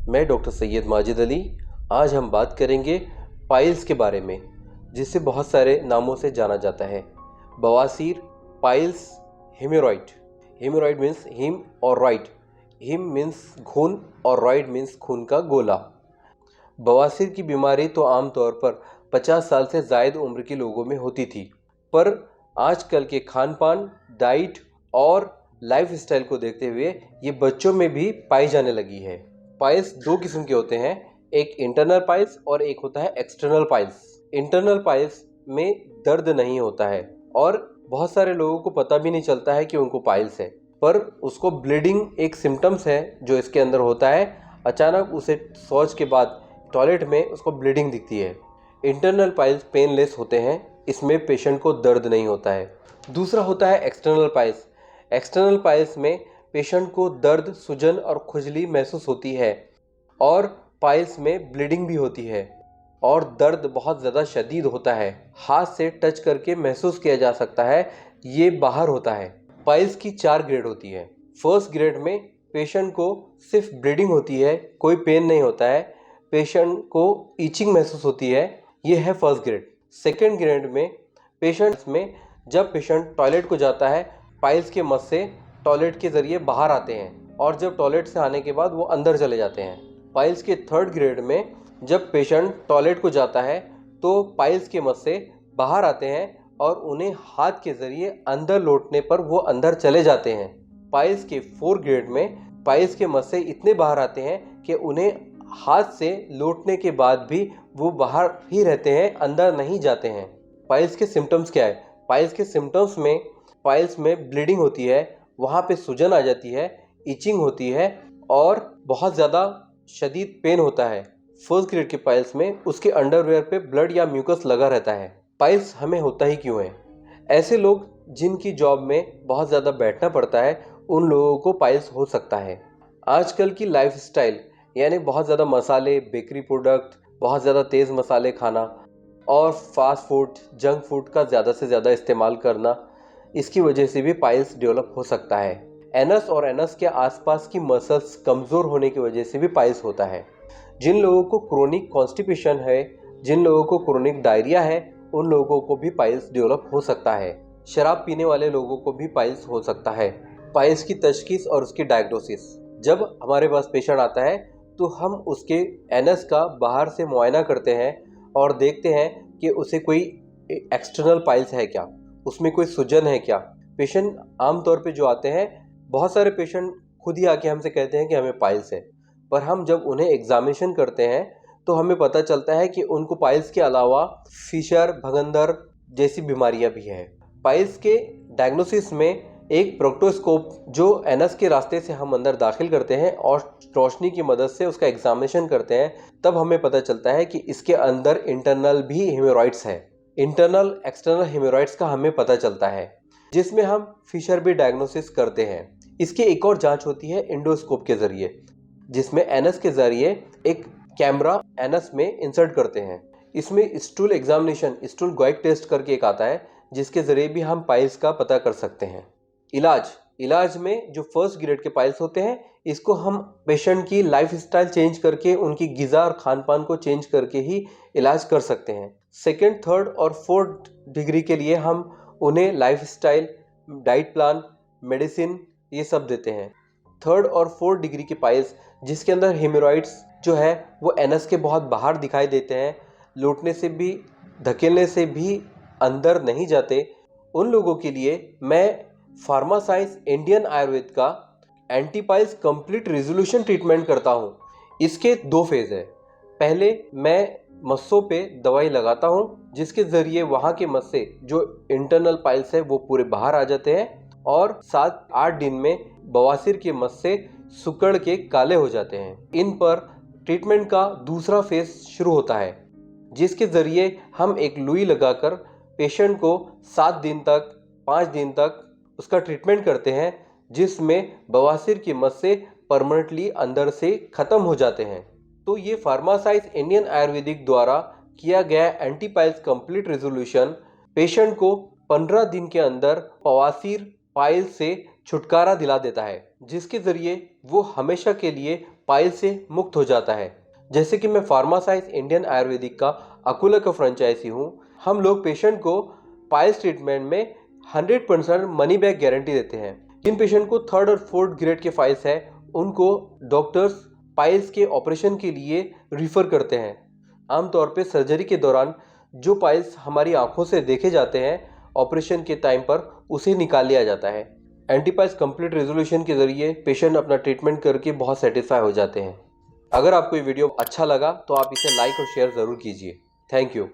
मैं डॉक्टर सैयद माजिद अली। आज हम बात करेंगे पाइल्स के बारे में, जिसे बहुत सारे नामों से जाना जाता है। बवासीर, पाइल्स, हेमोरॉइड। हेमोरॉइड मीन्स हिम और रॉइड। हिम मीन्स खून और रॉइड मीन्स खून का गोला। बवासीर की बीमारी तो आमतौर पर 50 साल से ज़ायद उम्र के लोगों में होती थी, पर आजकल के खान पान, डाइट और लाइफस्टाइल को देखते हुए ये बच्चों में भी पाई जाने लगी है। पाइल्स दो किस्म के होते हैं, एक इंटरनल पाइल्स और एक होता है एक्सटर्नल पाइल्स। इंटरनल पाइल्स में दर्द नहीं होता है और बहुत सारे लोगों को पता भी नहीं चलता है कि उनको पाइल्स है, पर उसको ब्लीडिंग एक सिम्टम्स है जो इसके अंदर होता है। अचानक उसे शौच के बाद टॉयलेट में उसको ब्लीडिंग दिखती है। इंटरनल पाइल्स पेनलेस होते हैं, इसमें पेशेंट को दर्द नहीं होता है। दूसरा होता है एक्सटर्नल पाइल्स। एक्सटर्नल पाइल्स में पेशेंट को दर्द, सूजन और खुजली महसूस होती है और पाइल्स में ब्लीडिंग भी होती है और दर्द बहुत ज़्यादा शदीद होता है। हाथ से टच करके महसूस किया जा सकता है, ये बाहर होता है। पाइल्स की 4 ग्रेड होती है। फर्स्ट ग्रेड में पेशेंट को सिर्फ ब्लीडिंग होती है, कोई पेन नहीं होता है, पेशेंट को ईचिंग महसूस होती है, ये है फर्स्ट ग्रेड। सेकेंड ग्रेड में पेशेंट्स में जब पेशेंट टॉयलेट को जाता है, पाइल्स के मस से टॉयलेट के ज़रिए बाहर आते हैं और जब टॉयलेट से आने के बाद वो अंदर चले जाते हैं। पाइल्स के थर्ड ग्रेड में जब पेशेंट टॉयलेट को जाता है तो पाइल्स के मस से बाहर आते हैं और उन्हें हाथ के ज़रिए अंदर लौटने पर वो अंदर चले जाते हैं। पाइल्स के फोर्थ ग्रेड में पाइल्स के मस से इतने बाहर आते हैं कि उन्हें हाथ से लौटने के बाद भी वो बाहर ही रहते हैं, अंदर नहीं जाते हैं। पाइल्स के सिम्टम्स क्या है? पाइल्स के सिम्टम्स में पाइल्स में ब्लीडिंग होती है, वहाँ पे सूजन आ जाती है, इचिंग होती है और बहुत ज़्यादा शदीद पेन होता है। फर्स्ट ग्रेड के पाइल्स में उसके अंडरवेयर पे ब्लड या म्यूकस लगा रहता है। पाइल्स हमें होता ही क्यों है? ऐसे लोग जिनकी जॉब में बहुत ज़्यादा बैठना पड़ता है, उन लोगों को पाइल्स हो सकता है। आजकल की लाइफस्टाइल यानी बहुत ज़्यादा मसाले, बेकरी प्रोडक्ट, बहुत ज़्यादा तेज़ मसाले खाना और फास्ट फूड, जंक फूड का ज़्यादा से ज़्यादा इस्तेमाल करना, इसकी वजह से भी पाइल्स डेवलप हो सकता है। एनस और एनस के आसपास की मसल्स कमज़ोर होने की वजह से भी पाइल्स होता है। जिन लोगों को क्रोनिक कॉन्स्टिपेशन है, जिन लोगों को क्रोनिक डायरिया है, उन लोगों को भी पाइल्स डेवलप हो सकता है। शराब पीने वाले लोगों को भी पाइल्स हो सकता है। पाइल्स की तशखीस और उसकी डायग्नोसिस, जब हमारे पास पेशेंट आता है तो हम उसके एनस का बाहर से मुआयना करते हैं और देखते हैं कि उसे कोई एक्सटर्नल पाइल्स है क्या, उसमें कोई सूजन है क्या। पेशेंट आमतौर पे जो आते हैं, बहुत सारे पेशेंट खुद ही आके हमसे कहते हैं कि हमें पाइल्स है, पर हम जब उन्हें एग्जामिनेशन करते हैं तो हमें पता चलता है कि उनको पाइल्स के अलावा फिशर, भगंदर जैसी बीमारियां भी हैं। पाइल्स के डायग्नोसिस में एक प्रोक्टोस्कोप जो एनस के रास्ते से हम अंदर दाखिल करते हैं और रोशनी की मदद से उसका एग्जामिनेशन करते हैं, तब हमें पता चलता है कि इसके अंदर इंटरनल भी हेमोरॉइड्स है। इंटरनल एक्सटर्नल हेमोरॉइड्स का हमें पता चलता है, जिसमें हम फिशर भी डायग्नोसिस करते हैं। इसकी एक और जांच होती है एंडोस्कोप के ज़रिए, जिसमें एनस के ज़रिए एक कैमरा एनस में इंसर्ट करते हैं। इसमें स्टूल एग्जामिनेशन, स्टूल ग्वाइक टेस्ट करके एक आता है, जिसके ज़रिए भी हम पाइल्स का पता कर सकते हैं। इलाज में जो फर्स्ट ग्रेड के पाइल्स होते हैं, इसको हम पेशेंट की लाइफस्टाइल चेंज करके, उनकी ग़िज़ा और खान पान को चेंज करके ही इलाज कर सकते हैं। सेकेंड, थर्ड और फोर्थ डिग्री के लिए हम उन्हें लाइफस्टाइल, डाइट प्लान, मेडिसिन ये सब देते हैं। थर्ड और फोर्थ डिग्री के पाइल्स जिसके अंदर हेमोरॉइड्स जो है वो एनस के बहुत बाहर दिखाई देते हैं, लौटने से भी, धकेलने से भी अंदर नहीं जाते, उन लोगों के लिए मैं फार्मासाइंस इंडियन आयुर्वेद का एंटीपाइल्स कंप्लीट रिजोल्यूशन ट्रीटमेंट करता हूँ। इसके 2 फेज़ है। पहले मैं मस्सों पे दवाई लगाता हूँ, जिसके ज़रिए वहाँ के मस्से जो इंटरनल पाइल्स है वो पूरे बाहर आ जाते हैं और 7-8 दिन में बवासीर के मस्से सिकुड़ के काले हो जाते हैं। इन पर ट्रीटमेंट का दूसरा फेज़ शुरू होता है, जिसके ज़रिए हम एक लुई लगाकर पेशेंट को 7 दिन तक, 5 दिन तक उसका ट्रीटमेंट करते हैं, जिसमें बवासीर की मस्से परमानेंटली अंदर से ख़त्म हो जाते हैं। तो ये फार्मासाइंस इंडियन आयुर्वेदिक द्वारा किया गया एंटीपाइल्स कंप्लीट रिजोल्यूशन पेशेंट को 15 दिन के अंदर बवासीर पाइल्स से छुटकारा दिला देता है। जिसके ज़रिए वो हमेशा के लिए पाइल से मुक्त हो जाता है। जैसे कि मैं फार्मासाइंस इंडियन आयुर्वेदिक का अकोला का फ्रेंचाइजी हूँ, हम लोग पेशेंट को पाइल्स ट्रीटमेंट में 100% मनी बैक गारंटी देते हैं। जिन पेशेंट को 3rd और 4th ग्रेड के पाइल्स है उनको डॉक्टर्स पाइल्स के ऑपरेशन के लिए रिफ़र करते हैं। आमतौर पे सर्जरी के दौरान जो पाइल्स हमारी आंखों से देखे जाते हैं, ऑपरेशन के टाइम पर उसे निकाल लिया जाता है। एंटीपाइल्स कंप्लीट रेजोल्यूशन के ज़रिए पेशेंट अपना ट्रीटमेंट करके बहुत सेटिस्फाई हो जाते हैं। अगर आपको ये वीडियो अच्छा लगा तो आप इसे लाइक और शेयर ज़रूर कीजिए। Thank you.